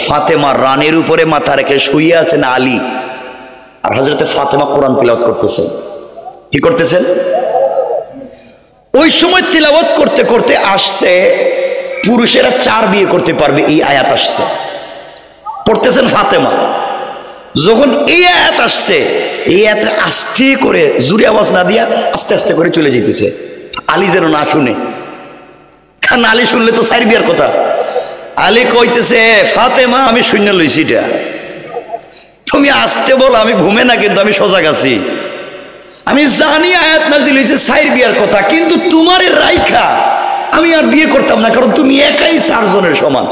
ফাতেমা রানের উপরে মাথা রেখে শুয়ে আছেন আলী, আর হযরতে ফাতেমা কোরআন তিলাওয়াত করতেছেন। কি করতেছেন? ওই সময় তিলাওয়াত করতে করতে আসছে পুরুষেরা 4 বিয়ে করতে পারবে, এই আয়াত আসছে, পড়তেছেন ফাতেমা। যখন এই আয়াত আসছে, এই আয়াত আস্তে করে জোরে আওয়াজ না দিয়া আস্তে আস্তে করে চলে যেতেছে, আলী যেন না শুনে। কারণ আলী শুনলে তো 4 বিয়ের কথা। আলী কইতেছে, ফাতেমা আমি শূন্য লইছি, এটা তুমি আসতে বল, আমি ঘুমে না, কিন্তু আমি সজাগ আছি। আমি জানি আয়াত নাজিল হয়েছে 4 বিয়ের কথা, কিন্তু তোমার রাইখা আমি আর বিয়ে করতাম না, কারণ তুমি একাই 4 জনের সমান।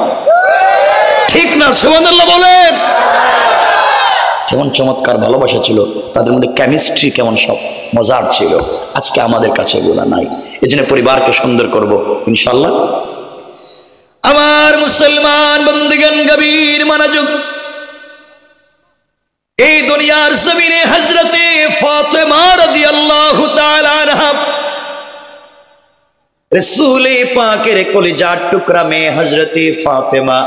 ঠিক না? সুবহানাল্লাহ বলেন। কেমন চমৎকার ভালোবাসা ছিল তাদের মধ্যে, কেমিস্ট্রি কেমন সব মজার ছিল। আজকে আমাদের কাছে এগুলো নাই। এজন্য পরিবারকে সুন্দর করব ইনশাআল্লাহ। আমার মুসলমান বন্ধুগণ, গভীর মনোযোগ। এই দুনিয়ার জমিনে হযরতে ফাতেমা রাদিয়াল্লাহু তাআলা আনহা, রাসূল পাকের কলিজার টুকরা মেয়ে হযরতে ফাতেমা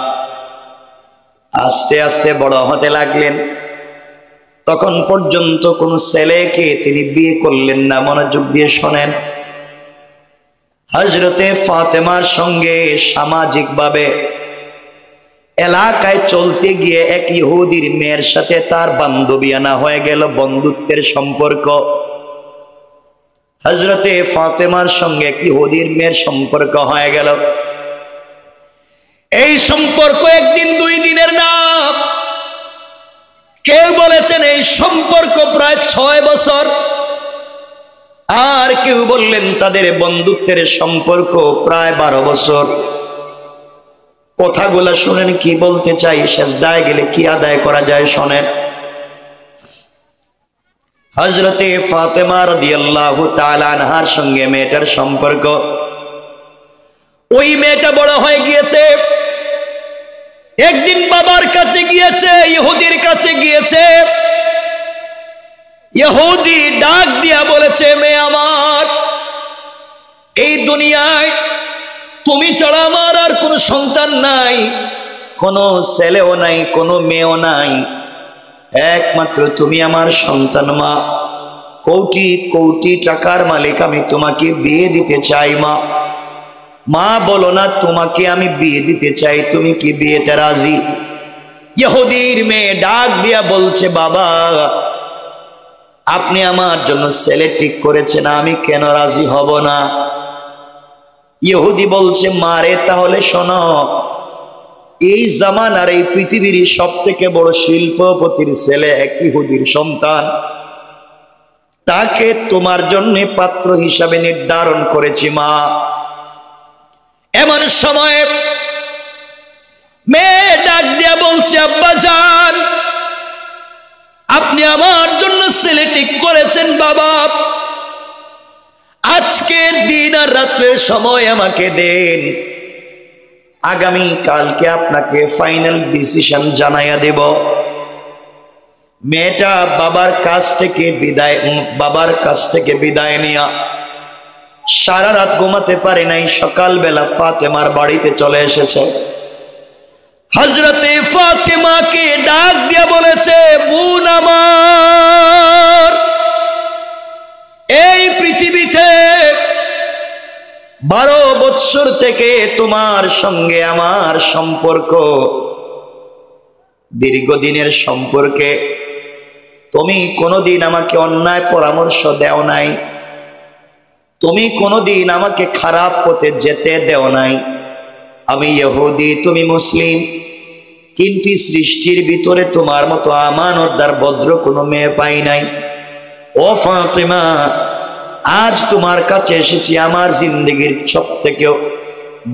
আস্তে আস্তে বড় হতে লাগলেন। তখন পর্যন্ত কোন ছেলেকে তিনি বিয়ে করলেন না। মনোযোগ দিয়ে শোনেন, হযরতে ফাতেমার সঙ্গে সামাজিকভাবে এলাকায় চলতে গিয়ে এক ইহুদির মেয়ের সাথে তার বান্ধবিয়ানা হয়ে গেল, বন্ধুত্বের সম্পর্ক। হযরতে ফাতেমার সঙ্গে এক ইহুদির মেয়ের সম্পর্ক হয়ে গেল। এই সম্পর্ক একদিন 2 দিনের না, কেউ বলেছেন এই সম্পর্ক প্রায় 6 বছর, আর কেউ বললেন তাদের বন্ধুত্বের সম্পর্ক প্রায় 12 বছর। কথাগুলা শুনেন কি বলতে চাই, সেজদায় গেলে কি আদায় করা যায় শোনেন। হযরতে ফাতেমা রাদিয়াল্লাহু তাআলা আনহার সঙ্গে মেয়েটার সম্পর্ক, ওই মেয়েটা বড় হয়ে গিয়েছে। একদিন বাবার কাছে গিয়েছে, ইহুদির কাছে গিয়েছে। ইহুদি ডাক দিয়া বলেছে, মেয়ে আমার, এই দুনিয়ায় তুমি ছাড়া আমার আর কোনো সন্তান নাই, কোনো ছেলেও নাই, কোনো মেয়েও নাই, একমাত্র তুমি আমার সন্তান। মা, কোটি কোটি টাকার মালিক, আমি তোমাকে বিয়ে দিতে চাই। মা, মা বলো না তোমাকে আমি বিয়ে দিতে চাই, তুমি কি বিয়েতে রাজি? ইহুদির মেয়ে ডাক দিয়া বলছে, বাবা আপনি আমার জন্য ছেলে ঠিক করেছেন, আমি কেন রাজি হব না? ইহুদি বলছে, মারে তাহলে শোনো, এই জামানার এই পৃথিবীর সব থেকে বড় শিল্পপতির ছেলে এক ইহুদির সন্তান, তাকে তোমার জন্য পাত্র হিসাবে নির্ধারণ করেছি। মা, এমন সময় মেয়ে ডাক দিয়া বলছে, আব্বা জান আপনি আমার জন্য ছেলে ঠিক করেছেন, বাবা আজকের দিন আর রাত্রের সময় আমাকে দেন, আগামী কালকে আপনাকে ফাইনাল ডিসিশন জানাইয়া দেব। মেয়েটা বাবার কাছ থেকে বিদায় নিয়া সারা রাত ঘুমাতে পারে নাই। সকালবেলা ফাতেমার বাড়িতে চলে এসেছে। হযরতে ফাতেমাকে ডাক দিয়া বলেছে, বোন আমার, এই পৃথিবীতে 12 বৎসর থেকে তোমার সঙ্গে আমার সম্পর্ক, দীর্ঘদিনের সম্পর্কে তুমি কোনোদিন আমাকে অন্যায় পরামর্শ দেও নাই, তুমি কোনোদিন আমাকে খারাপ পথে যেতে দেও নাই। আমি ইহুদি, তুমি মুসলিম, কিন্তু সৃষ্টির ভিতরে তোমার মতো আমানতদার ভদ্র কোনো মেয়ে পাই নাই। ও ফাতেমা, আজ তোমার কাছে এসেছি আমার জিন্দগির সবথেকে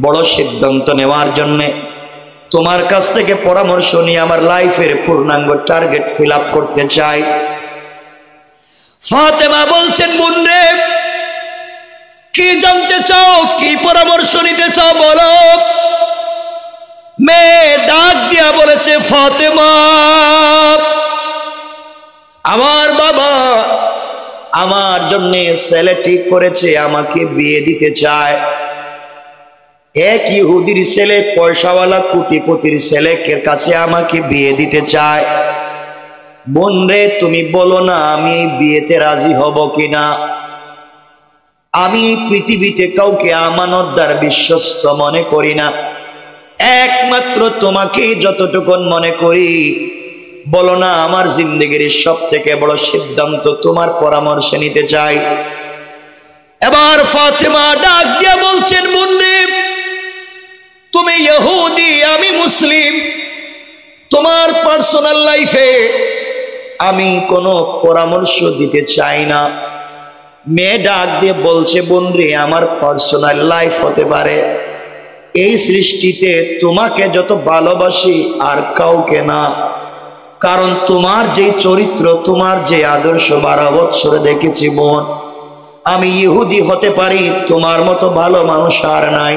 বড় সিদ্ধান্ত নেওয়ার জন্য। তোমার কাছ থেকে পরামর্শ নিয়ে আমার লাইফের পূর্ণাঙ্গ টার্গেট ফিল আপ করতে চাই। ফাতেমা বলছেন, বোন রে, কি জানতে চাও, কি পরামর্শ নিতে চাও বলো। মেয়ে ডাক দিয়া বলেছে, ফাতেমা আমার বাবা আমার জন্য ছেলে ঠিক করেছে, আমাকে বিয়ে দিতে চায়। এক ইহুদির ছেলে পয়সাওয়ালা কোটিপতির ছেলেকে কাছে আমাকে বিয়ে দিতে চায়। বোন রে, তুমি বলো না আমি এই বিয়েতে রাজি হব কিনা। আমি পৃথিবীতে কাউকে আমানতদার বিশ্বস্ত মনে করি না, একমাত্র তোমাকেই যতটুকুন মনে করি। বলো না, আমার জিন্দেগির সব থেকে বড় সিদ্ধান্ত তোমার পরামর্শ নিতে চাই। এবার ফাতেমা ডাক দিয়া বলছেন, বোন রে, তুমি ইহুদি, আমি মুসলিম, তোমার পার্সোনাল লাইফে আমি কোনো পরামর্শ দিতে চাই না। মেয়ে ডাক দিয়ে বলছে, বোন রে, আমার পার্সোনাল লাইফ হতে পারে, এই সৃষ্টিতে তোমাকে যত ভালোবাসি আর কাউকে না। কারণ তোমার যে চরিত্র, তোমার যে আদর্শ 12 বছরে দেখেছি বোন। আমি ইহুদি হতে পারি, তোমার মতো ভালো মানুষ আর নাই।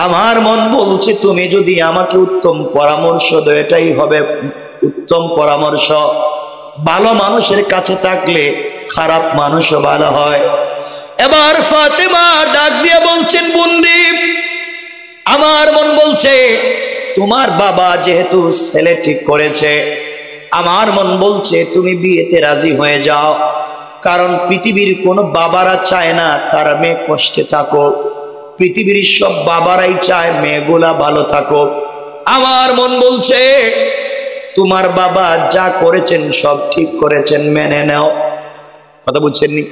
আমার মন বলছে তুমি যদি আমাকে উত্তম পরামর্শ দাও, এটাই হবে উত্তম পরামর্শ। ভালো মানুষের কাছে থাকলে খারাপ মানুষও ভালো হয়। এবার ফাতেমা ডাক দিয়ে বলছেন, বোন রে, আমার মন বলছে তোমার বাবা যেহেতু ছেলে ঠিক করেছে, আমার মন বলছে তুমি বিয়েতে রাজি হয়ে যাও। কারণ পৃথিবীর কোনো বাবারা চায় না তার মেয়ে কষ্টে থাকুক, পৃথিবীর সব বাবারাই চায় মেয়েগুলা ভালো থাকুক। আমার মন বলছে তোমার বাবা যা করেছেন সব ঠিক করেছেন, মেনে নাও। কথা বুঝছেন নি?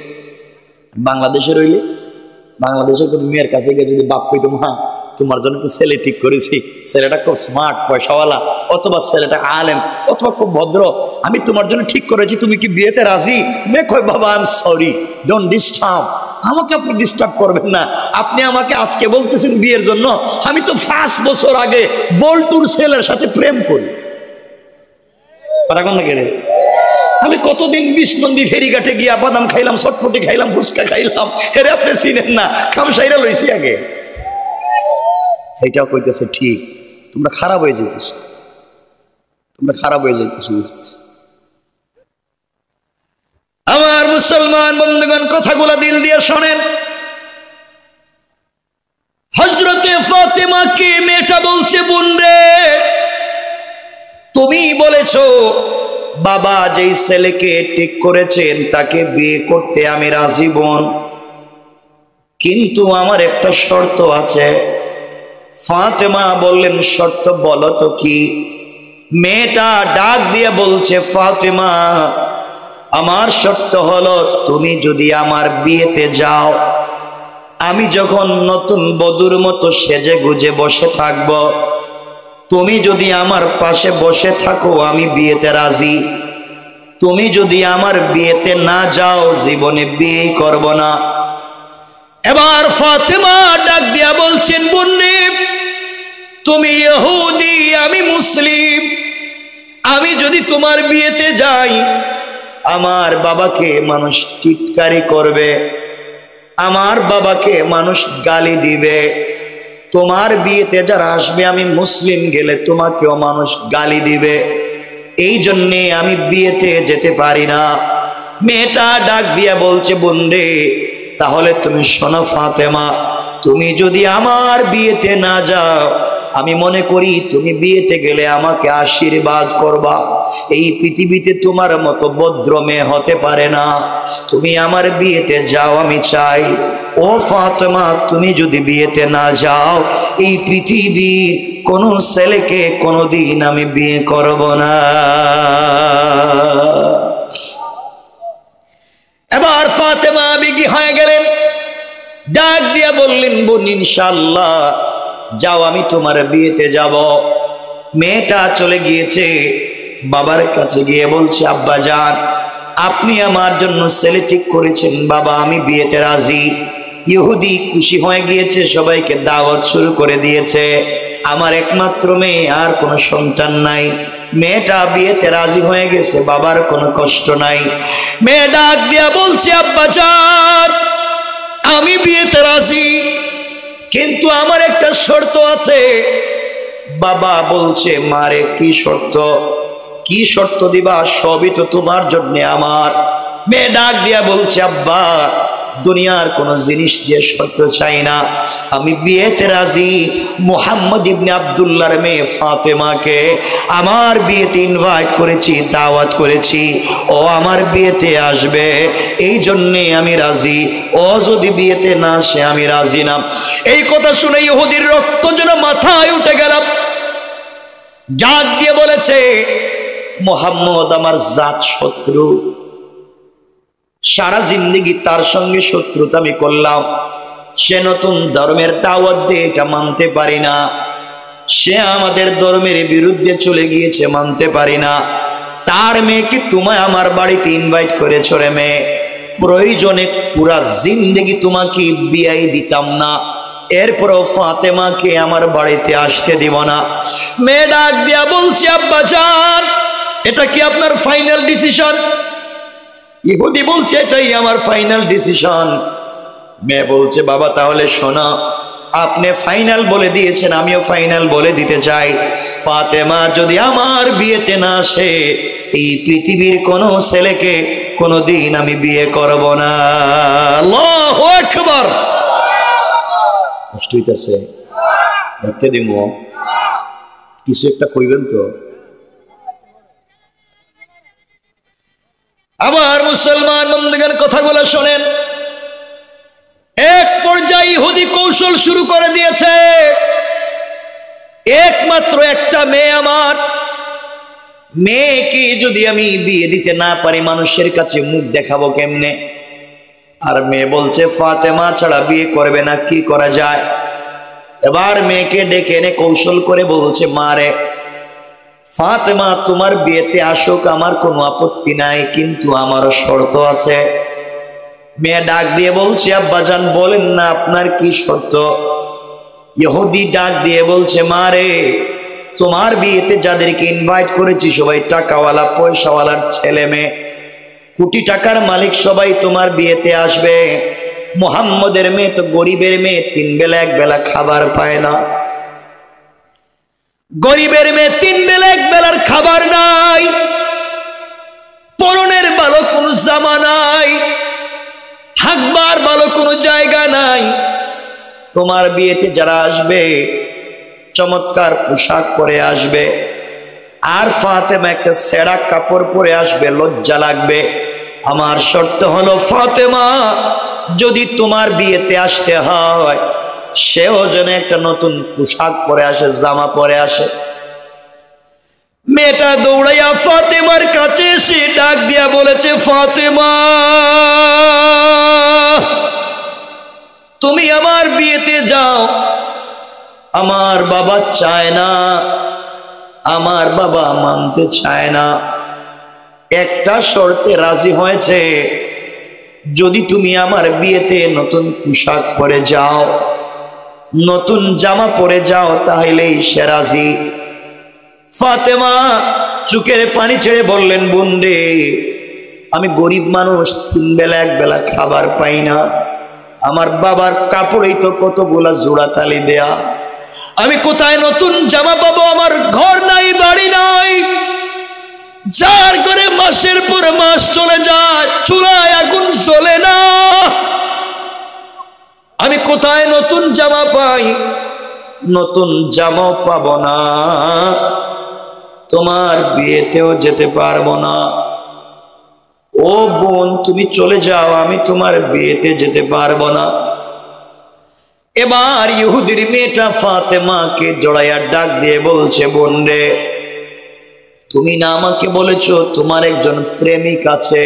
বাংলাদেশে রইলে, বাংলাদেশের কোনো মেয়ের কাছে গিয়ে যদি বাপ কইতো, মা তোমার জন্য তো ছেলে ঠিক করেছি, ছেলেটা খুব স্মার্ট, পয়সাওয়ালা, অথবা ছেলেটা আলেম, অথবা খুব ভদ্র, আমি তোমার জন্য ঠিক করেছি, তুমি কি বিয়েতে রাজি? মেয়ে কই, বাবা I am sorry, don't disturb, আমাকে আপনি ডিস্টার্ব করবেন না। আপনি আমাকে আজকে বলতেছেন বিয়ের জন্য, আমি তো 5 বছর আগে বল্টুর ছেলের সাথে প্রেম করি। কথা কোন না কেড়ে, আমি কতদিন বিষ্ণন্দী ফেরিঘাটে গিয়া বাদাম খাইলাম, চটপটি খাইলাম, ফুচকা খাইলাম, এরে আপনি চিনেন না, খামসাইরা লইছি আগে। এইটাও কইতেছে ঠিক, তোমরা খারাপ হয়ে যেতেছ, তোমরা খারাপ হয়ে যেতেছ, বুঝতেছ। আমার মুসলমান বন্ধুগণ, কথাগুলো দিল দিয়ে শোনেন। হযরতে ফাতেমাকে মেয়েটা বলছে, বোন রে, তুমি বলেছো বাবা যেই ছেলেকে ঠিক করেছেন তাকে বিয়ে করতে আমি রাজি বোন, কিন্তু আমার একটা শর্ত আছে। ফাতেমা বললেন, শর্ত বলো তো কি? মেয়েটা ডাক দিয়ে বলছে, ফাতেমা, আমার শর্ত হলো তুমি যদি আমার বিয়েতে যাও, আমি যখন নতুন বধূর মতো সেজে গুজে বসে থাকব, তুমি যদি আমার পাশে বসে থাকো আমি বিয়েতে রাজি। তুমি যদি আমার বিয়েতে না যাও, জীবনে বিয়েই করব না। এবার ফাতেমা ডাক দিয়া বলছেন, বোন রে, তুমি ইহুদি, আমি মুসলিম, আমি যদি তোমার বিয়েতে যাই, আমার বাবাকে মানুষ টিটকারি করবে, আমার বাবাকে মানুষ গালি দিবে। তোমার বিয়েতে যারা আসবে, আমি মুসলিম গেলে তোমাকেও মানুষ গালি দিবে, এই জন্যে আমি বিয়েতে যেতে পারি না। মেয়েটা ডাক দিয়া বলছে, বোন রে, তাহলে তুমি শোনো ফাতেমা, তুমি যদি আমার বিয়েতে না যাও, আমি মনে করি তুমি বিয়েতে গেলে আমাকে আশীর্বাদ করবা। এই পৃথিবীতে তোমার মতো ভদ্র মেয়ে হতে পারে না, তুমি আমার বিয়েতে যাও, আমি চাই। ও ফাতেমা, তুমি যদি বিয়েতে না যাও, এই পৃথিবীর কোন ছেলেকে কোনোদিন আমি বিয়ে করব না। এবার ফাতেমা বিগি হয়ে গেলেন, ডাক দিয়া বললেন, বোন ইনশাআল্লাহ যাও, আমি তোমার বিয়েতে যাব। মেয়েটা চলে গিয়েছে, বাবার কাছে গিয়ে বলছে, আব্বা জান, আপনি আমার জন্য ছেলে ঠিক করেছেন, বাবা আমি বিয়েতে রাজি। ইহুদি খুশি হয়ে গিয়েছে, সবাইকে দাওয়াত শুরু করে দিয়েছে। আমার একমাত্র মেয়ে, আর কোনো সন্তান নাই। মেয়েটা বিয়েতে রাজি হয়ে গেছে, বাবার কোনো কষ্ট নাই। মেয়ে ডাক দিয়া বলছে, আব্বা জান, আমি বিয়েতে রাজি, কিন্তু আমার একটা শর্ত আছে। বাবা বলছে, মারে কি শর্ত? কি শর্ত দিবা? সবই তো তোমার জন্য আমার। মেয়ে ডাক দিয়া বলছে, আব্বা দুনিয়ার কোন জিনিস দিয়ে শর্ত চাই না, আমি বিয়েতে রাজি। মুহাম্মদ ইবনে আব্দুল্লাহর মেয়ে ফাতেমাকে আমার বিয়েতে ইনভাইট করেছি, দাওয়াত করেছি, ও আমার বিয়েতে আসবে, এই জন্যে আমি রাজি। ও যদি বিয়েতে না আসে আমি রাজি না। এই কথা শুনে ইহুদির রক্ত যেন মাথায় উঠে গেল। জাগ দিয়ে বলেছে, মুহাম্মদ আমার জাত শত্রু, সারা জিন্দেগি তার সঙ্গে শত্রুতা আমি করলাম, সে নতুন ধর্মের দাওয়াত দিয়ে এটা মানতে পারি না, সে আমাদের ধর্মের বিরুদ্ধে চলে গিয়েছে, মানতে পারি না। তার মেয়েকে তোমায় আমার বাড়িতে ইনভাইট করেছ রে মেয়ে, প্রয়োজনে পুরা জিন্দেগি তোমাকে বিয়াই দিতাম না, এরপরও ফাতেমাকে আমার বাড়িতে আসতে দিব না। মেয়ে ডাক দিয়া বলছে, আব্বা জান, এটা কি আপনার ফাইনাল ডিসিশন? ইহুদি বলছে, এটাই আমার ফাইনাল ডিসিশন। মেয়ে বলছে, বাবা তাহলে শোনো, আপনি ফাইনাল বলে দিয়েছেন, আমিও ফাইনাল বলে দিতে চাই। ফাতেমা যদি আমার বিয়েতে না আসে, এই পৃথিবীর কোনো ছেলেকে কোনোদিন আমি বিয়ে করব না। আল্লাহু আকবার। কষ্ট হইতেছে, দেখতে দিব, কিছু একটা কইবেন তো। আমার মুসলমান বন্ধুগণ, কথাগুলো শোনেন। এক পর্যায়ে ইহুদি কৌশল শুরু করে দিয়েছে। একমাত্র একটা মেয়ে আমার, মেয়েকে যদি আমি বিয়ে দিতে না পারি, মানুষের কাছে মুখ দেখাবো কেমনে? আর মেয়ে বলছে ফাতেমা ছাড়া বিয়ে করবে না, কি করা যায়? এবার মেয়েকে ডেকে এনে কৌশল করে বলছে, মারে ফাতেমা তোমার বিয়েতে আসুক, আমার কোনো আপত্তি নাই, কিন্তু আমারও শর্ত আছে। মেয়ে ডাক দিয়ে বলছে, আব্বাজান বলেন না আপনার কি শর্ত? ইহুদি ডাক দিয়ে বলছে, মারে তোমার বিয়েতে যাদেরকে ইনভাইট করেছি সবাই টাকাওয়ালা, পয়সাওয়ালার ছেলে মেয়ে, কোটি টাকার মালিক, সবাই তোমার বিয়েতে আসবে। মুহাম্মদের মেয়ে তো গরিবের মেয়ে, 3 বেলা 1 বেলা খাবার পায় না। গরিবের মেয়ে 3 বেলা 1 বেলার খাবার নাই, পরনের ভালো কোনো জামা নাই, থাকবার ভালো কোনো জায়গা নাই। তোমার বিয়েতে যারা আসবে চমৎকার পোশাক পরে আসবে, আর ফাতেমা একটা ছেঁড়া কাপড় পরে আসবে, লজ্জা লাগবে। আমার শর্ত হলো ফাতেমা যদি তোমার বিয়েতে আসতে হয়, সেও যেন একটা নতুন পোশাক পরে আসে, জামা পরে আসে। মেয়েটা দৌড়াইয়া ফাতেমার কাছে এসে ডাক দিয়া বলেছে, ফাতেমা তুমি আমার বিয়েতে যাও, আমার বাবা চায় না, আমার বাবা মানতে চায় না, একটা শর্তে রাজি হয়েছে, যদি তুমি আমার বিয়েতে নতুন পোশাক পরে যাও, নতুন জামা পরে যাও, তাহলেই সে রাজি। ফাতেমা চোখের পানি ছেড়ে বললেন, বোন রে, আমি গরিব মানুষ, 3 বেলা 1 বেলা খাবার পাই না, আমার বাবার কাপড়েই তো কতগুলা জোড়া তালি দেয়া, আমি কোথায় নতুন জামা পাবো? আমার ঘর নাই, বাড়ি নাই, যার করে মাসের পর মাস চলে যায়, চুলায় আগুন জ্বলে না, আমি কোথায় নতুন জামা পাই? নতুন জামাও পাবো না, তোমার বিয়েতেও যেতে পারবো না। ও বোন, তুমি চলে যাও, আমি তোমার বিয়েতে যেতে পারবো না। এবার ইহুদির মেয়েটা ফাতেমাকে জড়াইয়া ডাক দিয়ে বলছে, বোন রে, তুমি না আমাকে বলেছো তোমার একজন প্রেমিক আছে,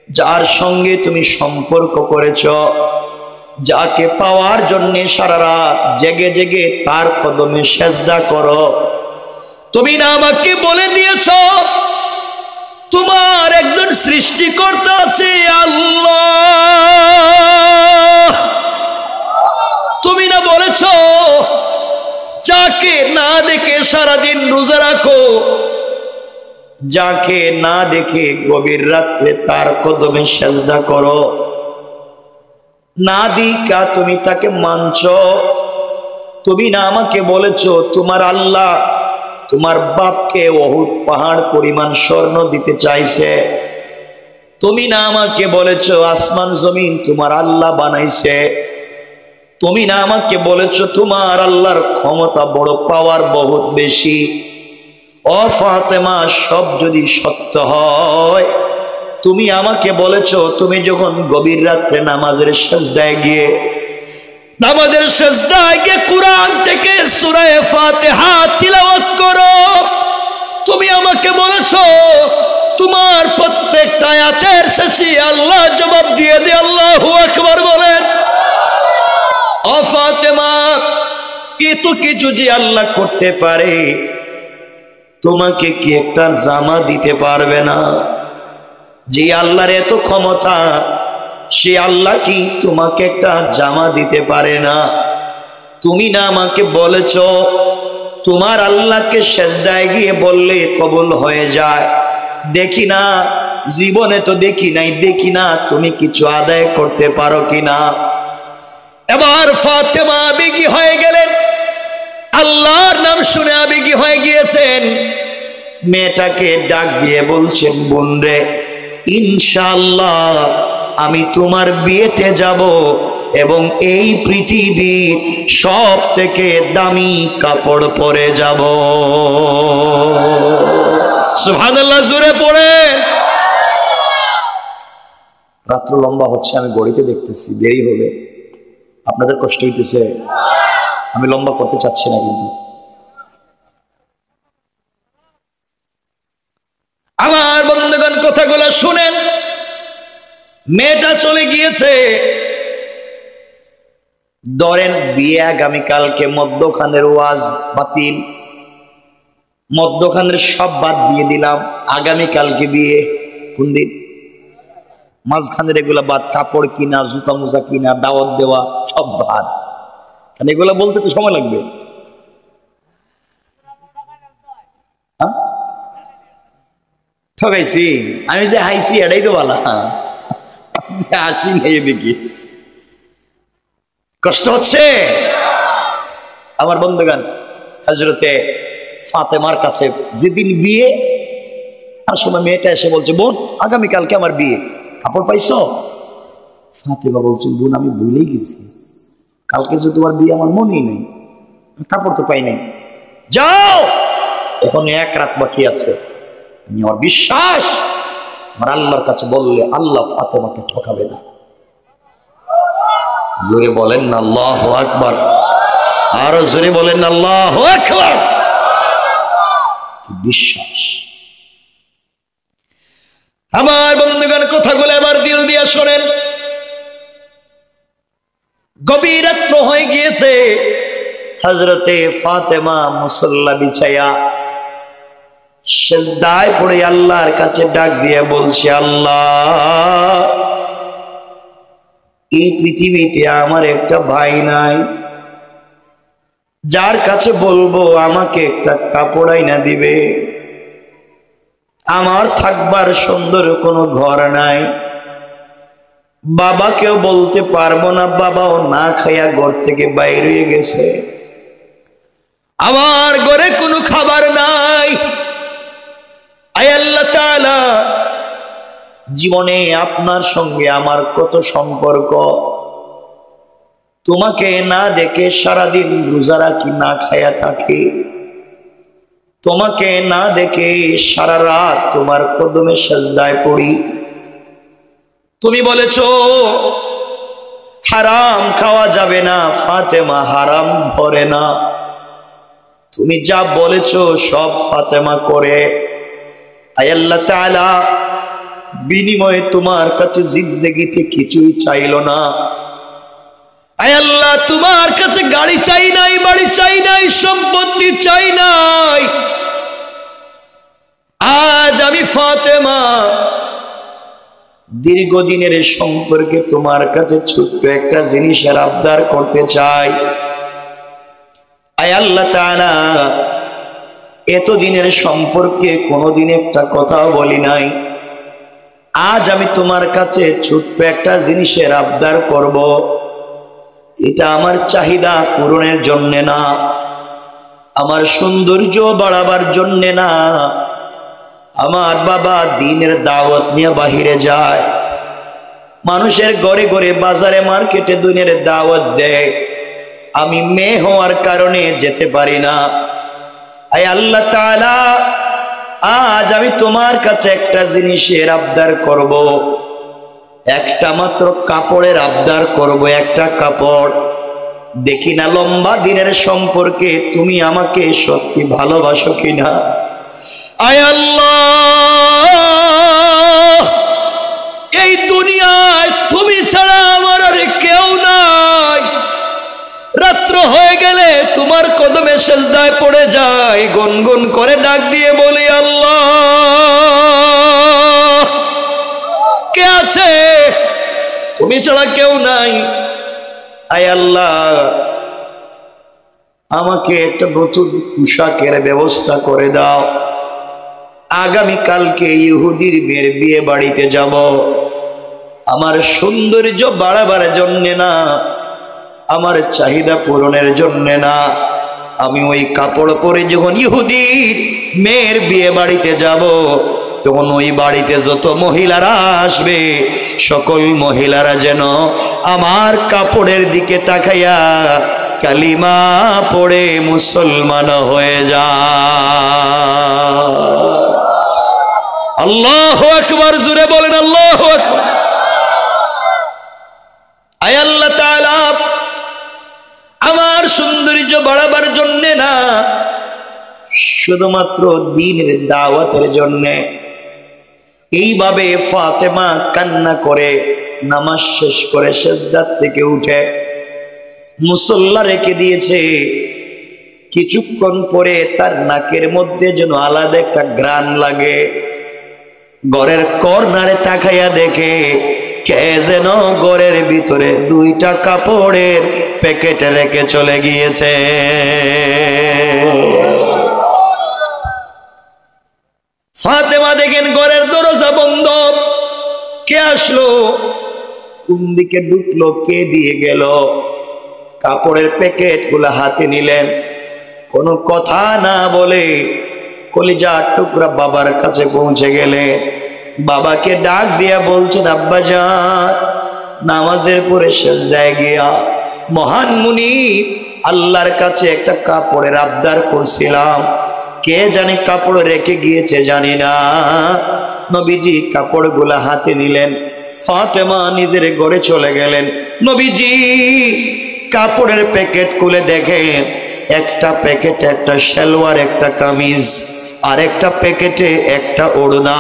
যার সঙ্গে তুমি সম্পর্ক করেছ, যাকে পাওয়ার জন্য সারা রাত জেগে জেগে তার কদমে সেজদা করো। তুমি না আমাকে বলে দিয়েছ তোমার একজন সৃষ্টিকর্তা আছে, আল্লাহ। তুমি না বলেছ যাকে না দেখে সারাদিন রোজা রাখো, যাকে না দেখে গভীর রাত্রে তার কদমে সেজদা করো, না দিকা তুমি তাকে মানছ। তুমি না আমাকে বলেছ তোমার আল্লাহ তোমার বাপকে উহুদ পাহাড় পরিমাণ স্বর্ণ দিতে চাইছে, তুমি না আমাকে বলেছো আসমান জমিন তোমার আল্লাহ বানাইছে, তুমি না আমাকে বলেছো তোমার আল্লাহর ক্ষমতা বড়, পাওয়ার বহুত বেশি। ও ফাতেমা, সব যদি সত্য হয়, তুমি আমাকে বলেছো তুমি যখন গভীর রাত্রে নামাজের সিজদায় গিয়ে কুরআন থেকে সূরা ফাতিহা তিলাওয়াত করো, তুমি আমাকে বলেছো তোমার প্রত্যেকটা আয়াতের শেষে আল্লাহ জবাব দিয়ে দে আল্লাহু আকবার বলেন। ও ফাতেমা, এত কিছু যে আল্লাহ করতে পারে, তোমাকে কি একটা জামা দিতে পারবে না? যে আল্লাহর এত ক্ষমতা, সে আল্লাহ কি তোমাকে একটা জামা দিতে পারে না? তুমি না আমাকে বলেছো তোমার আল্লাহকে সিজদায় গিয়ে বললে কবুল হয়ে যায়। দেখি না, জীবনে তো দেখি না তুমি কিছু আদায় করতে পারো কিনা। এবার ফাতেমা আবেগী হয়ে গেলেন, আল্লাহর নাম শুনে আবেগী হয়ে গিয়েছেন। মেয়েটাকে ডাক দিয়ে বলছেন, বোন রে, ইনশাআল্লাহ আমি তোমার বিয়েতে যাব এবং এই পৃথিবীর সব থেকে দামি কাপড় পরে যাব। সুবহানাল্লাহ, জোরে পড়েন। রাত্র লম্বা হচ্ছে, আমি ঘড়িতে দেখতেছি দেরি হবে, আপনাদের কষ্ট হইতেছে, আমি লম্বা করতে চাচ্ছি না। কিন্তু আমার বন্ধুগণ কথাগুলো শুনেন। মেয়েটা চলে গিয়েছে, ধরেন বিয়ে আগামীকালকে, মধ্যখানের ওয়াজ বাতিল, মধ্যখানের সব বাদ দিয়ে দিলাম, আগামীকালকে বিয়ে। কোন দিন? মাঝখানের এগুলা বাদ, কাপড় কিনা, জুতা মোজা কিনা, দাওয়াত দেওয়া সব বাদ। কারণ এগুলা বলতে তো সময় লাগবে। ঠকাইছি আমি, যে হাইছি এটাই তো বলা, হাসি নেই দেখি, কষ্ট হচ্ছে। আমার বন্ধুগণ, হযরতে ফাতেমার কাছে যেদিন বিয়ে, আর সময় মেয়েটা এসে বলছে, বোন আগামীকালকে আমার বিয়ে, কাপড় পাইছো? ফাতেমা বলছেন, বোন আমি ভুলেই গেছি, কালকে যে তোমার বিয়ে আমার মনেই নেই, কাপড় তো পাই নাই। যাও, এখন এক রাত বাকি আছে, আমার বিশ্বাস আমার আল্লাহর কাছে বললে আল্লাহ ফাতেমাকে ঠকাবে না। জোরে বলেন না আল্লাহু আকবার, আরো জোরে বলেন না আল্লাহু আকবার। বিশ্বাস। আমার বন্ধুগণ কথাগুলো এবার দিল দিয়ে শোনেন। গভীর রাত্র হয়ে গিয়েছে, হযরতে ফাতেমা মুসল্লা বিছায়া সিজদায় পড়ে আল্লাহর কাছে ডাক দিয়ে বলছে, আল্লাহ, এই পৃথিবীতে আমার একটা ভাই নাই, যার কাছে বলবো আমাকে একটা কাপড় আইনা দিবে। আমার থাকবার সুন্দর কোনো ঘর নাই, বাবাকেও বলতে পারবো না, বাবাও না খাইয়া ঘর থেকে বাইরে হয়ে গেছে, আমার ঘরে কোনো খাবার নাই। আয় আল্লাহ তাআলা, জীবনে আপনার সঙ্গে আমার কত সম্পর্ক, তোমাকে না দেখে সারাদিন রোজা রাখি, না খায়া থাকি, তোমাকে না দেখে সারা রাত তোমার কদমে সিজদায় পড়ি। তুমি বলেছো হারাম খাওয়া যাবে না, ফাতেমা হারাম ধরে না, তুমি যা বলেছো সব ফাতেমা করে। আয় আল্লাহ তাআলা, বিনিময়ে তোমার কাছে জিন্দেগিতে কিছুই চাইল না। আয় আল্লাহ, তোমার কাছে গাড়ি চাই নাই, বাড়ি চাই নাই, সম্পত্তি চাই নাই। আজ আমি ফাতেমা দীর্ঘদিনের সম্পর্কে তোমার কাছে ছোট্ট একটা জিনিসের আবদার করতে চাই। আয় আল্লাহ তাআলা, এতদিনের সম্পর্কে কোনোদিন একটা কথাও বলি নাই, আজ আমি তোমার কাছে ছোট্ট একটা জিনিসের আবদার করব। এটা আমার চাহিদা পূরণের জন্য না, আমার সৌন্দর্য বাড়াবার জন্য না, আমার বাবা দ্বীনের দাওয়াত নিয়ে বাহিরে যায়, মানুষের ঘরে ঘরে বাজারে মার্কেটে দ্বীনের দাওয়াত দেয়। আমি মেয়ে হওয়ার কারণে যেতে পারি না। আয় আল্লাহ তাআলা, আজ আমি তোমার কাছে একটা জিনিসের আবদার করব, একটা মাত্র কাপড়ের আবদার করব, একটা কাপড়। দেখি না লম্বা দিনের সম্পর্কে তুমি আমাকে সত্যি ভালোবাসো কিনা। আয় আল্লাহ, এই দুনিয়ায় তুমি ছাড়া আমার আর কেউ নাই। রাত্র হয়ে গেলে তোমার কদমে সেজদায় পড়ে যাই, গুনগুন করে ডাক দিয়ে বলি, আল্লাহ কে আছে? তুমি ছাড়া কেউ নাই। আয় আল্লাহ, আমাকে একটা নতুন পোশাকের ব্যবস্থা করে দাও। আগামী কালকে ইহুদির মেয়ের বিয়ে বাড়িতে যাব। আমার সৌন্দর্য বাড়াবার জন্যে না, আমার চাহিদা পূরণের জন্যে না। আমি ওই কাপড় পরে যখন ইহুদির মেয়ের বিয়ে বাড়িতে যাব, তখন ওই বাড়িতে যত মহিলারা আসবে, সকল মহিলারা যেন আমার কাপড়ের দিকে তাকাইয়া কালিমা পড়ে মুসলমান হয়ে যায়। আল্লাহু আকবার, জোরে বলেন আল্লাহু আকবার। আয় আল্লাহ তাআলা, আমার সৌন্দর্য বাড়াবার জন্য না, শুধুমাত্র দ্বীনের দাওয়াতের জন্য। এইভাবে ফাতেমা কান্না করে নামাজ শেষ করে সেজদা থেকে উঠে মুসল্লা রেখে দিয়েছে। কিছুক্ষণ পরে তার নাকের মধ্যে যেন আলাদা একটা ঘ্রাণ লাগে। ঘরের কর্নারে তাকাইয়া দেখে কে যেন ঘরের ভিতরে দুইটা কাপড়ের প্যাকেট রেখে চলে গিয়েছে। ফাতেমা দেখেন ঘরের দরজা বন্ধ। কে আসলো? কোন দিকে ঢুকলো? কে দিয়ে গেল? কাপড়ের প্যাকেট গুলা হাতে নিলেন, কোনো কথা না বলে কলিজার টুকরা বাবার কাছে পৌঁছে গেলে বাবাকে ডাক দিয়া বলছেন, আব্বাজান, নামাজের পরে সেজদায় গিয়া মহান মুনি আল্লাহর কাছে একটা কাপড়ের আবদার করছিলাম, কে জানে কাপড় রেখে গিয়েছে জানি না। নবীজি কাপড়গুলা হাতে নিলেন, ফাতেমা নিজের ঘরে চলে গেলেন। নবীজি কাপড়ের প্যাকেট খুলে দেখেন, একটা প্যাকেটে একটা সালোয়ার, একটা কামিজ, আর একটা প্যাকেটে একটা ওড়না।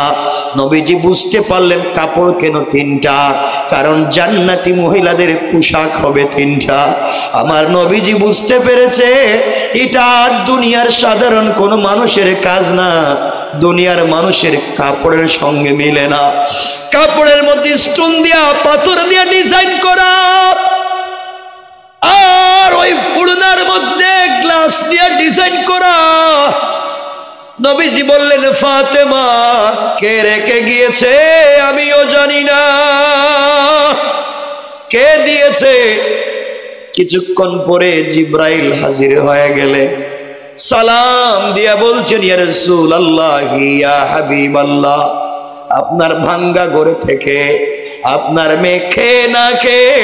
নবীজি বুঝতে পারলেন কাপড় কেন তিনটা, কারণ জান্নাতি মহিলাদের পোশাক হবে তিনটা। আমার নবীজি বুঝতে পেরেছে এটা দুনিয়ার সাধারণ কোনো মানুষের কাজ না, দুনিয়ার মানুষের কাপড়ের সঙ্গে মিলে না। কাপড়ের মধ্যে স্টোন দিয়া, পাথর দিয়া ডিজাইন করা, আর ওই ওড়নার মধ্যে গ্লাস দিয়া ডিজাইন করা। নবীজি বললেন, ফাতেমা কে রেখে গিয়েছে আমিও জানি না, কে দিয়েছে। কিছুক্ষণ পরে জিব্রাইল হাজির হয়ে গেলেন, সালাম দিয়া বলছেন, ইয়া রাসূলুল্লাহ, ইয়া হাবিবাল্লাহ, আপনার ভাঙ্গা ঘরে থেকে আপনার মেয়ে খেয়ে না খেয়ে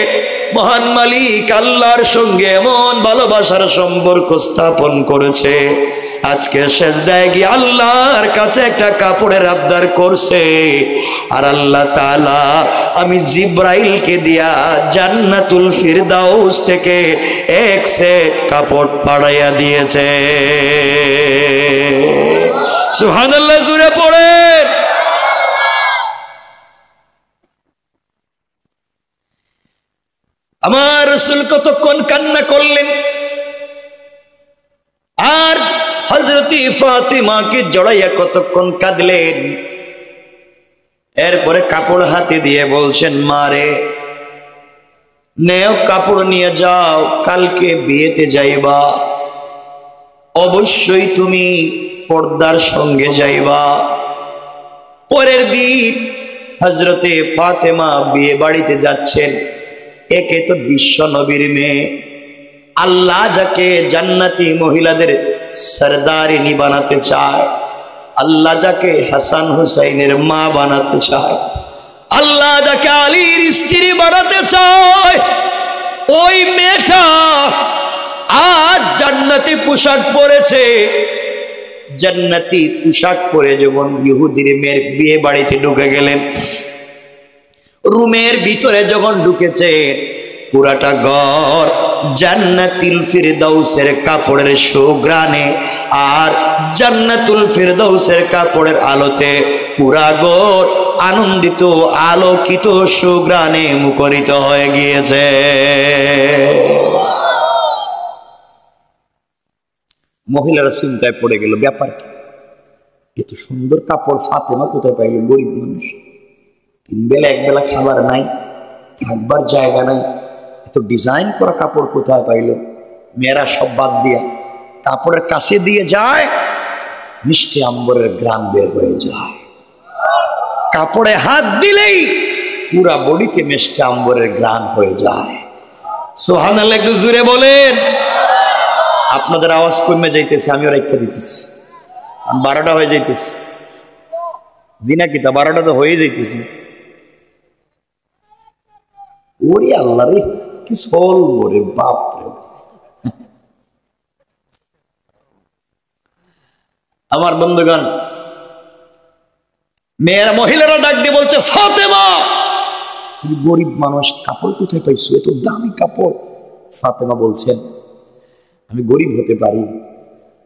মহান মালিক আল্লাহর সঙ্গে এমন ভালোবাসার সম্পর্ক স্থাপন করেছে, আজকে সেজদায় গিয়ে আল্লাহর কাছে একটা কাপড়ের আবদার করছে। আর আল্লাহ তাআলা আমি জিব্রাইলকে দিয়া জান্নাতুল ফিরদাউস থেকে এক সেট কাপড় পাঠাইয়া দিয়েছে। সুবহানাল্লাহ, জোরে পড়েন। আমার রাসূল কতক্ষণ কান্না করলেন, আর হযরতি ফাতিমাকে জড়াইয়া কতক্ষণ কাঁদলেন। এরপরে কাপড় হাতে দিয়ে বলছেন, মারে নেও কাপড় নিয়ে যাও, কালকে বিয়েতে যাইবা, অবশ্যই তুমি পর্দার সঙ্গে যাইবা। পরের দিন হযরতে ফাতেমা বিয়ে বাড়িতে যাচ্ছেন। একে তো বিশ্ব নবীর মেয়ে, আল্লাহ যাকে জান্নাতি মহিলাদের সরদারিনী বানাতে চায়, আল্লাহ যাকে হাসান হুসাইনের মা বানাতে চায়, আল্লাহ যাকে আলীর স্ত্রী বানাতে চায়, ওই মেয়েটা আজ জান্নাতি পোশাক পরেছে। জান্নাতি পোশাক পরে যখন ইহুদির মেয়ের বিয়ে বাড়িতে ঢুকে গেলেন, রুমের ভিতরে যখন ঢুকেছে, পুরাটা ঘর জান্নাতুল ফিরদাউসের কাপড়ের সুঘ্রাণে আর জান্নাতুল ফিরদাউসের কাপড়ের আলোতে পুরা ঘর আনন্দিত আলোকিত সুঘ্রাণে মুখরিত হয়ে গিয়েছে। মহিলারা চিন্তায় পড়ে গেল, ব্যাপার কি, এত সুন্দর কাপড় ফাতেমা কোথায় পাইল? গরিব মানুষ, 3 বেলা 1 বেলা খাবার নাই, থাকবার জায়গা নাই, এত ডিজাইন করা কাপড় কোথায় পাইল? মেয়েরা সব বাদ দিয়া কাপড়ের কাছে দিয়ে যায়, মিষ্টি আম্বরের গ্রাম বের হয়ে যায়। কাপড়ে হাত দিলেই পুরা বডিতে মিষ্টি আম্বরের গ্রাম হয়ে যায়। সুবহানাল্লাহ, একটু জোরে বলেন। আপনাদের আওয়াজ কমে যাইতেছে, আমিও রেখে দিতেছি, 12টা হয়ে যাইতেছে। জিনা কিতা 12টা তো হয়ে যাইতেছে। ওরে আল্লাহ রে, কি সোল রে বাপ রে। আমার বন্ধুগণ, মেয়েরা মহিলারা ডাক দিয়ে বলছে, ফাতেমা তুমি গরিব মানুষ, কাপড় কোথায় পাইছো, এত দামি কাপড়? ফাতেমা বলছেন, আমি গরিব হতে পারি,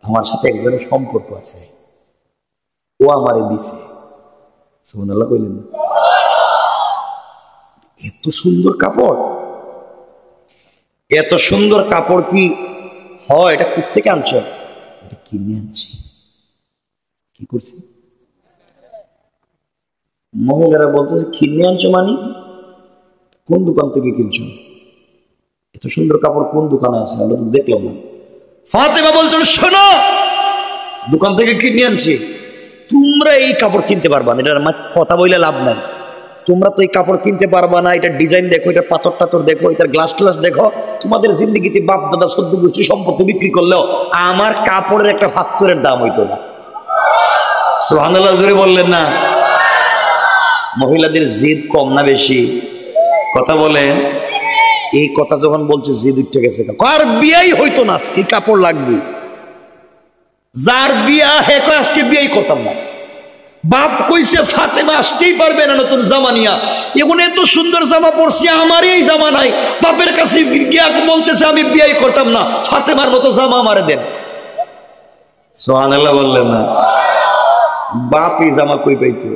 আমার সাথে একজনের সম্পর্ক আছে, ও আমারে দিছে। সুবহানাল্লাহ কইলেন না? এত সুন্দর কাপড়, এত সুন্দর কাপড় কি হয়? এটা কোত্থেকে আনছো? এটা কিনে আনছি। কি করছি? মহিলারা বলতেছে, কিনে আনছো মানে? কোন দোকান থেকে কিনছো? এত সুন্দর কাপড় কোন দোকানে আছে? আমরা তো দেখলাম না। ফাতেমা বলছেন, শোনো, দোকান থেকে কিনে আনছি, তোমরা এই কাপড় কিনতে পারবা না, এটার কথা বইলে লাভ নাই। তোমরা তো এই কাপড় কিনতে পারবা না, এটা ডিজাইন দেখো, এটা পাথর টাথর দেখো, এটার গ্লাস ট্লাস দেখো, তোমাদের জিন্দগিতে বাপ দাদা 14 গোষ্ঠী সম্পত্তি বিক্রি করলেও আমার কাপড়ের একটা ফাত্তরের দাম হইতো না। সুবহানাল্লাহ জোরে বললেন না? মহিলাদের জিদ কম না বেশি? কথা বলেন। এই কথা যখন বলছে জিদ উঠে গেছে, কার বিয়াই হইতো না, আজকে কাপড় লাগবে। যার বিয়া হে কয় আজকে বিয়াই করতাম না। বাপ কইছে ফাতেমা আসতেই পারবে না নতুন জামা নিয়া, এখন এত সুন্দর জামা পরছি, আমার এই জামা নাই। বাপের কাছে গিয়া বলতেছে আমি বিয়াই করতাম না, ফাতেমার মতো জামা আমারে দেন। সুবহানাল্লাহ বললেন না? বাপ এই জামা কই পাইতো?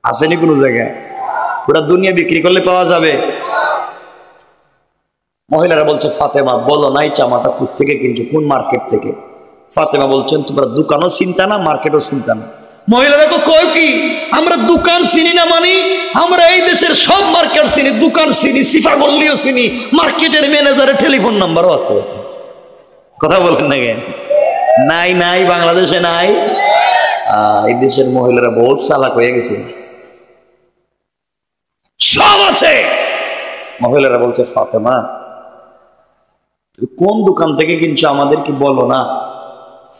আসেনি কোনো জায়গায়? পুরা দুনিয়া বিক্রি করলে পাওয়া যাবে? মহিলারা বলছে, ফাতেমা বলো না এই জামাটা কোত্থেকে কিনছো, কোন মার্কেট থেকে? ফাতেমা বলছেন, তোমরা দোকানও চিন্তা না, মার্কেটও চিন্তা না। মহিলারা তো কয় কি, আমরা দোকান চিনি না মানে? আমরা এই দেশের সব মার্কেট চিনি, দোকান চিনি, সিফা গল্লিও চিনি, মার্কেটের ম্যানেজারের টেলিফোন নাম্বারও আছে। কথা বলেন না কেন? নাই নাই, বাংলাদেশে নাই। এই দেশের মহিলারা বহুত চালাক হয়ে গেছে, সব আছে। মহিলারা বলছে, ফাতেমা তুমি কোন দোকান থেকে কিনছো আমাদের কি বলো না?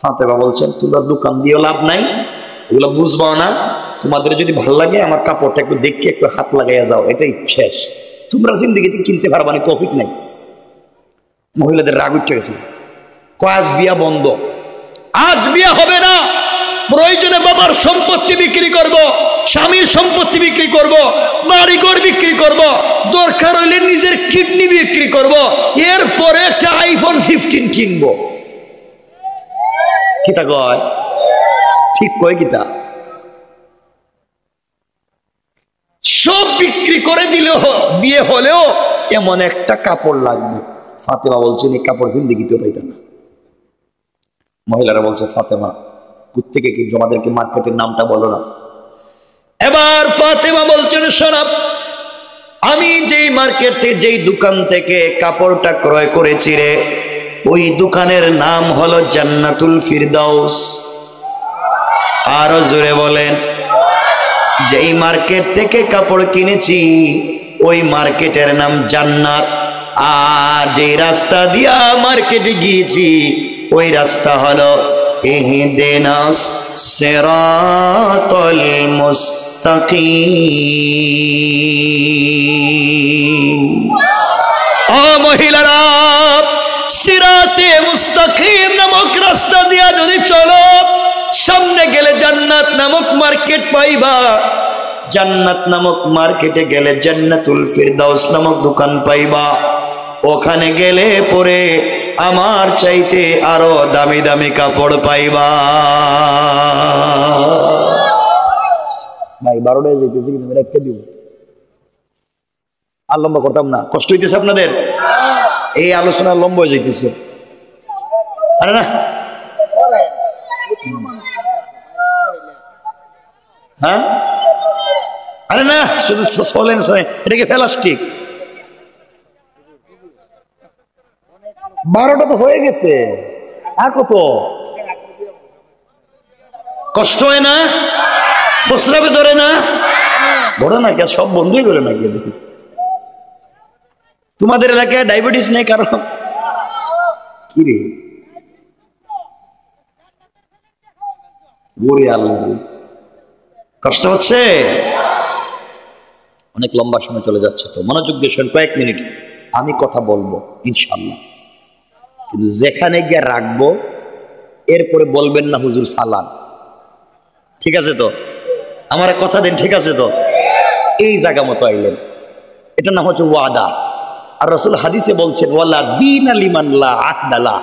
ফাতেমা বলছেন, তোমরা দোকান দিয়েও লাভ নাই, এগুলো বুঝবাও না। তোমাদের যদি ভালো লাগে আমার কাপড়টা একটু দেখে একটু হাত লাগাইয়া যাও, এটাই শেষ। তোমরা জিন্দগিতে কিনতে পারবা না, তৌফিক নাই। মহিলাদের রাগ উঠে গেছে, আজ বিয়া বন্ধ, আজ বিয়া হবে না। প্রয়োজনে বাবার সম্পত্তি বিক্রি করব, স্বামীর সম্পত্তি বিক্রি করব, বাড়িঘর বিক্রি করব, দরকার হইলে নিজের কিডনি বিক্রি করব, এরপরে একটা আইফোন 15 কিনবো। কিতা কয়? ঠিক কয় কিতা? সব বিক্রি করে দিয়ে হলেও এমন একটা কাপড় লাগবে। ফাতেমা বলছেন, এই কাপড় জিন্দেগিতেও পাইতা না। মহিলারা বলছে, ফাতেমা কোত্থেকে কিনছো, আমাদেরকে মার্কেটের নামটা বলো না। এবার ফাতেমা বলছেন, শোনো, আমি যেই মার্কেটে যেই দোকান থেকে কাপড়টা ক্রয় করেছি রে, ওই দোকানের নাম হলো জান্নাতুল ফিরদাউস। আরো জোরে বলেন। যেই মার্কেট থেকে কাপড় কিনেছি ওই মার্কেটের নাম জান্নাত, আর যেই রাস্তা দিয়া মার্কেটে গিয়েছি ওই রাস্তা হলো ইহদিনাস সিরাতাল মুস্তাকিম। ও মহিলারা, সিরাতে মুস্তাকিম নামক রাস্তা দিয়া যদি চলো, সামনে গেলে জান্নাত নামক মার্কেট পাইবা। জান্নাত নামক মার্কেটে গেলে জান্নাতুল ফিরদাউস নামক দোকান পাইবা। ওখানে গেলে পরে আমার চাইতে আরো দামি দামি কাপড় পাইবা। ভাই 12টায় যেতেছি, কিন্তু রেখে দিব, আর লম্বা করতাম না, কষ্ট হইতেছে আপনাদের। এই আলোচনা লম্বা হয়ে যাইতেছে। আরে না, হ্যাঁ, আরে না, শুধু চলেন, এটা কি প্লাস্টিক? 12টা তো হয়ে গেছে, আর কত কষ্ট হয় না? ফসরাবে ধরে না, ধরে না কে? সব বন্ধই করে না কে? দেখি তোমাদের এলাকায় ডায়াবেটিস নেই কারণ কি রে? ওরে আল্লাহ, কষ্ট হচ্ছে। অনেক লম্বা সময় চলে যাচ্ছে, তো মনোযোগ দিয়ে শুনুন, কয়েক মিনিট আমি কথা বলবো ইনশাআল্লাহ, কিন্তু যেখানে গিয়ে রাখবো এরপরে বলবেন না হুজুর সালাম। ঠিক আছে তো? আমার কথা দেন, ঠিক আছে তো? এই জায়গা মতো আইলেন, এটা না হচ্ছে ওয়াদা। আর রাসূল হাদিসে বলছেন, ওয়ালা দীন লিমান লা আহদা লা,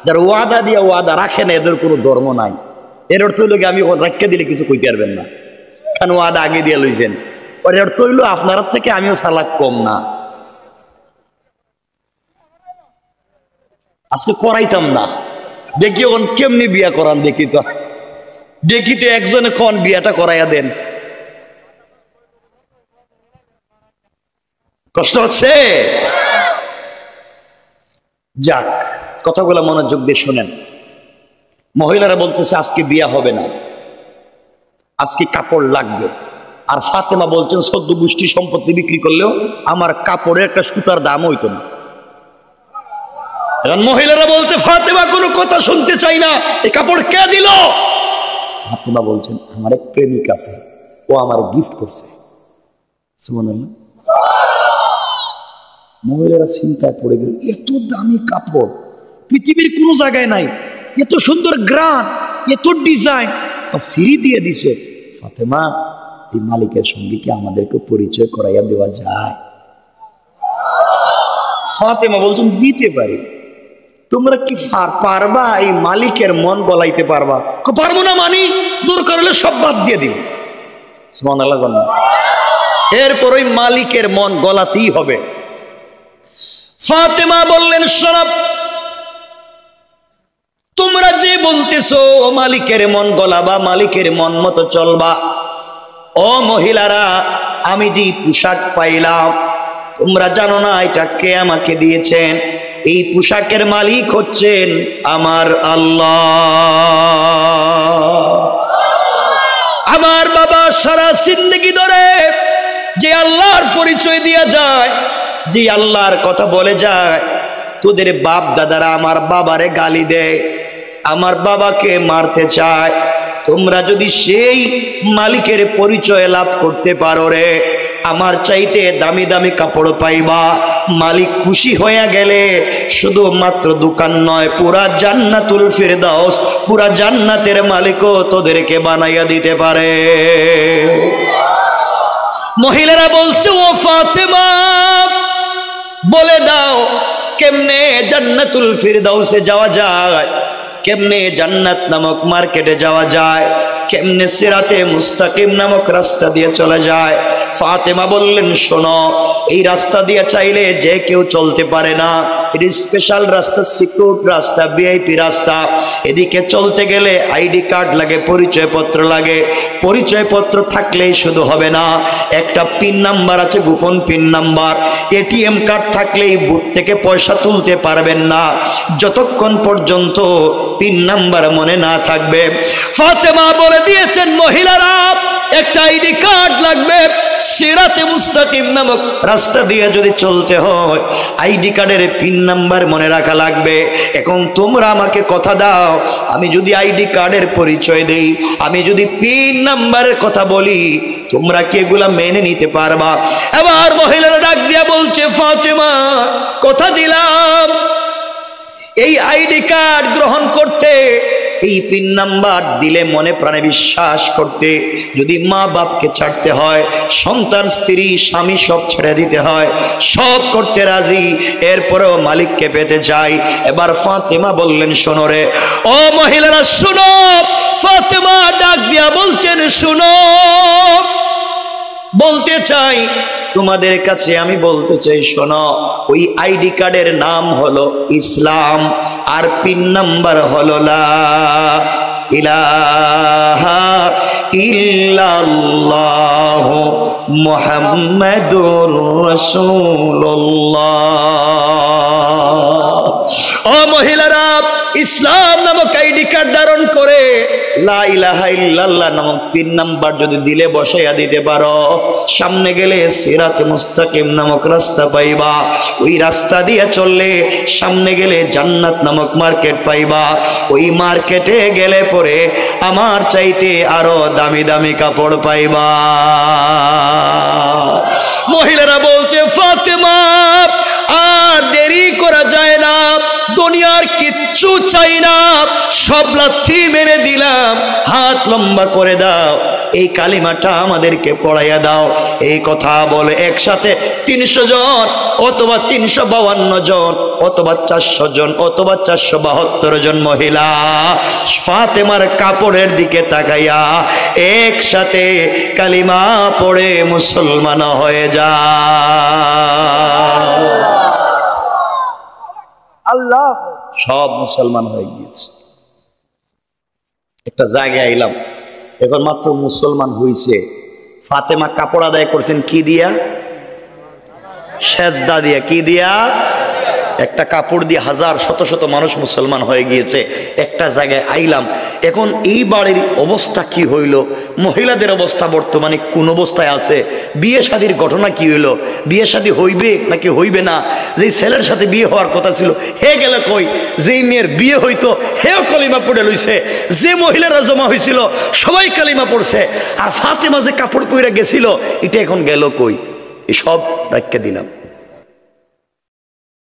যারা ওয়াদা দিয়ে ওয়াদা রাখে না এদের কোনো ধর্ম নাই। এর অর্থ হইল আমি রাখা দিলে কিছু কইতে পারবেন না, কারণ ওয়াদা আগে দিয়ে লইছেন। ওর অর্থ হইল আপনার থেকে আমিও চালাক কম না। আজকে করাইতাম না, দেখি এখন কেমনি বিয়া করান, দেখি তো একজনে কোন বিয়াটা করাইয়া দেন। কষ্ট হচ্ছে? যাক, কথাগুলো মনোযোগ দিয়ে শোনেন। মহিলারা বলতেছে আজকে বিয়া হবে না, আজকে কাপড় লাগবে। আর ফাতেমা বলছেন 14 গোষ্ঠী সম্পত্তি বিক্রি করলেও আমার কাপড়ের একটা সুতার দাম হইতো না। মহিলারা বলতে ফাতেমা কোনো কথা শুনতে চাই না, এই কাপড় কে দিল? ফাতেমা বলছেন আমার এক প্রেমিক আছে, ও আমার গিফট করছে। সুবহানাল্লাহ। মহিলারা চিন্তায় পড়ে গেল, এত দামি কাপড় পৃথিবীর কোন জায়গায় নাই, এত সুন্দর গ্রান, এত ডিজাইন, তো ফ্রি দিয়ে দিছে। ফাতেমা, এই মালিকের সঙ্গে কি আমাদেরকে পরিচয় করাইয়া দেওয়া যায়? ফাতেমা বলছেন দিতে পারি। তোমরা কি পারবা এই মালিকের মন গলাইতে পারবা? পারবো না মানি, দূর করলে সব বাদ দিয়ে দিব। সুবহানাল্লাহ। এরপর ওই মালিকের মন গলাতেই হবে। ফাতেমা বললেন, শোনাব, তোমরা যে বলতেছো মালিকের মন গলাবা, মালিকের মন মতো চলবা, ও মহিলারা, আমি যে পোশাক পাইলাম তোমরা জানো না এটা কে আমাকে দিয়েছেন? এই পোশাকের মালিক হচ্ছেন আমার আল্লাহ। আমার বাবা সারা জিন্দেগি ধরে যে আল্লাহর পরিচয় দিয়া যায়, যে আল্লাহর কথা বলে যায়, তোদের বাপ দাদারা আমার বাবারে গালি দেয়, আমার বাবাকে মারতে চায়, তোমরা যদি সেই মালিকের পরিচয় লাভ করতে পারো রে, আমার চাইতে দামি দামি কাপড় পাইবা। মালিক খুশি হয়ে গেলে শুধুমাত্র দোকান নয়, পুরা জান্নাতুল ফিরদাউস, পুরা জান্নাতের মালিকও তোদেরকে বানাইয়া দিতে পারে। মহিলারা বলছে, ও ফাতেমা, বলে দাও কেমনে জান্নাতুল ফিরদাউসে যাওয়া যায়, কেমনে জান্নাত নামক মার্কেটে যাওয়া যায়, কেমনে সিরাতে মুস্তাকিম নামক রাস্তা দিয়ে চলে যায়। ফাতেমা বললেন, শোনো, এই রাস্তা দিয়ে চাইলে যে কেউ চলতে পারে না, এটা স্পেশাল রাস্তা, সিকিউর রাস্তা, ভিআইপি রাস্তা। এদিকে চলতে গেলে আইডি কার্ড লাগে, পরিচয়পত্র লাগে। পরিচয়পত্র থাকলেই শুধু হবে না, একটা পিন নাম্বার আছে, গোপন পিন নাম্বার। এটিএম কার্ড থাকলেই বুথ থেকে পয়সা তুলতে পারবেন না যতক্ষণ পর্যন্ত পিন নাম্বার মনে না থাকবে। ফাতেমা বলে দিয়েছেন, মহিলারা, একটা আইডি কার্ড লাগবে, সিরাতে মুস্তাকিম নামক রাস্তা দিয়ে যদি চলতে হয় আইডি কার্ডের পিন নাম্বার মনে রাখা লাগবে। এখন তোমরা আমাকে কথা দাও, আমি যদি আইডি কার্ডের পরিচয় দেই, আমি যদি পিন নাম্বারের কথা বলি, তোমরা কি এগুলা মেনে নিতে পারবা? এবার মহিলারা ডাক দিয়া বলছে, ফাতেমা কথা দিলাম এই আইডি কার্ড গ্রহণ করতে, এই পিন নাম্বার দিলে মনে প্রাণে বিশ্বাস করতে, যদি মা বাপকে ছাড়তে হয়, সন্তান স্ত্রী স্বামী সব ছেড়ে দিতে হয়, সব করতে রাজি, এরপরেও মালিককে পেতে চাই। এবার ফাতেমা বললেন, শোনো রে ও মহিলারা শুনো। ফাতেমা ডাক দিয়া বলছেন, শুনো, বলতে চাই তোমাদের কাছে, আমি বলতে চাই শোনো, ওই আইডি কার্ডের নাম হলো ইসলাম, আর পিন নাম্বার হলো লা ইলাহা ইল্লাল্লাহ মুহাম্মাদুর রাসূলুল্লাহ। ও মহিলারা, ইসলাম নামক আইডি কার্ড ধারণ করে লা ইলাহা ইল্লাল্লাহ নামক পিন নাম্বার যদি দিলে বসাইয়া দিতে পারো, সামনে গেলে সিরাতে মুস্তাকিম নামক রাস্তা পাইবা। ওই রাস্তা দিয়ে চললে সামনে গেলে জান্নাত নামক মার্কেট পাইবা। ওই মার্কেটে গেলে পরে আমার চাইতে আরো দামি দামি কাপড় পাইবা। মহিলারা বলছে, ফাতেমা আর দেরি করা যায় না, দুনিয়ার কিচ্ছু চাই না, সব লাথি মেরে দিলাম, হাত লম্বা করে দাও, এই কালিমাটা আমাদেরকে পড়াইয়া দাও। এই কথা বলে একসাথে 300 জন অথবা 352 জন অথবা 400 জন অথবা 472 জন মহিলা ফাতেমার কাপড়ের দিকে তাকাইয়া একসাথে কালিমা পড়ে মুসলমান হয়ে যায়। আল্লাহ সব মুসলমান হয়ে গিয়েছে। একটা জায়গায় আইলাম, এখন মাত্র মুসলমান হইছে। ফাতেমা কাপড় আদায় করছেন কি দিয়া? সেজদা দিয়া। কি দিয়া? একটা কাপড় দিয়ে হাজার শত শত মানুষ মুসলমান হয়ে গিয়েছে। একটা জায়গায় আইলাম, এখন এই বাড়ির অবস্থা কি হইল, মহিলাদের অবস্থা বর্তমানে কোন অবস্থায় আছে, বিয়ে শাদীর ঘটনা কি হইল, বিয়ে শাদী হইবে নাকি হইবে না, যেই ছেলের সাথে বিয়ে হওয়ার কথা ছিল হে গেলে কই, যেই মেয়ের বিয়ে হইতো হেও কালিমা পড়ে লইছে, যে মহিলারা জমা হয়েছিল সবাই কালিমা পড়ছে, আর ফাতেমা যে কাপড় পরে গেছিল এটা এখন গেল কই? এই সব রাখতে দিলাম।